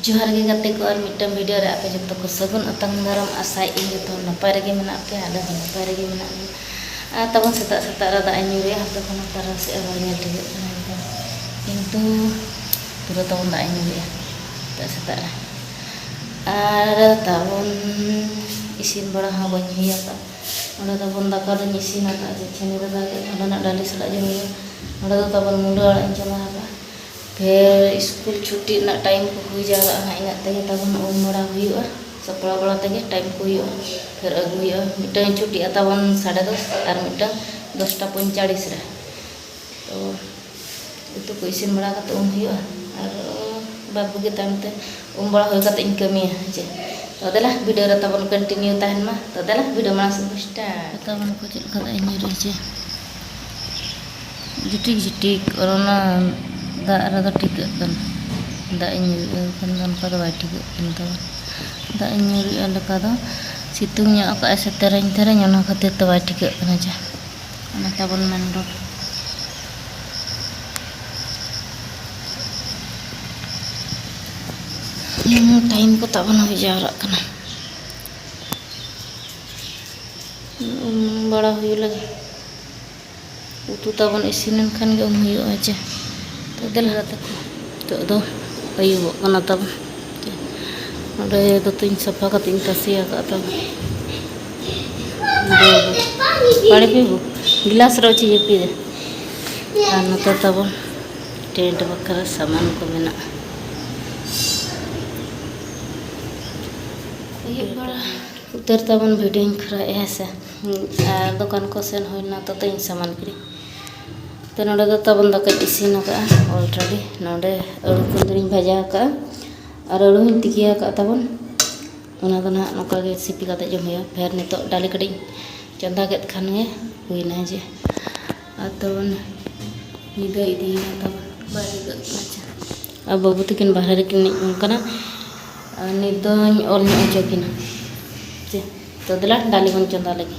जोहार गे गाते को और मिट्टन वीडियो रे आपे जब को सगुन अतंग दाराम आसाय इन जो नपाय रेगे मेना पे आले हो नपाय रेगे मेना तब सेता सेता रा दाग ᱧᱩ रे हाथ को तारा से और नेल रे किंतु पूरा तब दाग ᱧᱩ रे सेता सेता रा और तबन इसिन बड़ा हाँ बन हुआ का ओंडे तबन दाका दो इसिन का जे छेनी दादा के ओंडे डाली सला जम ओंडे तबन मुंडा आड़ा जमा का फिर स्कूल छुट्टी ना टाइम को हुई जागा ना इना तगे तबन उम बड़ा हुआ सपड़ा बड़ा तगे टाइम को हुआ फिर अगु हुआ मिटन छुट्टी तबन 10:30 और मिटन 10:45 रे तो उतु को इसिन बड़ा का उम हुआ और बाबू के टाइम ते उम बड़ा हो का इन कमी जे तो देला वीडियो रे तबन कंटिन्यू तहन मा तो देला वीडियो मा से स्टार्ट तबन को चल का इन रे जे जिटिक जिटिक कोरोना दा रा ठीक कन दा इन कन का दा ठीक कन दा इन लका दा सितुंग nya का ऐसे तेरें तेरें ना खातिर तो ठीक कन जा ना तबन मन रो टाइम को तबन हो जावरा कना बड़ा हुई लगे उतु तबन इसिन खान गे हुई जे तो दिल तो दो अयुब कना तब ओंडे दो तीन सफा का तीन तसिया का तब पानी पीबू गिलास रो ची पी दे और नते तब टेंट बकरा सामान को मेना उतर तबन वीडियो खरा ऐसे दुकान को सेन होना तो तीन सामान करी तो नोडे दो तबन दो कई इसिन का ऑलरेडी नोडे अड़ू कुंदरी भाजा का और अड़ू तिकिया का तबन उना दो ना नोका गे सिपी का जम हुआ फिर नितो डाली कड़ी चंदा के खान गे हुईना जे तबन निदा इदी तब बारी गच्चा अब बाबू तकिन बाहर किन कना निदों ऑल ᱧᱚᱜ ᱦᱚᱪᱚ ᱠᱤᱱᱟ चे तो दिला डाली बन चंदा लगी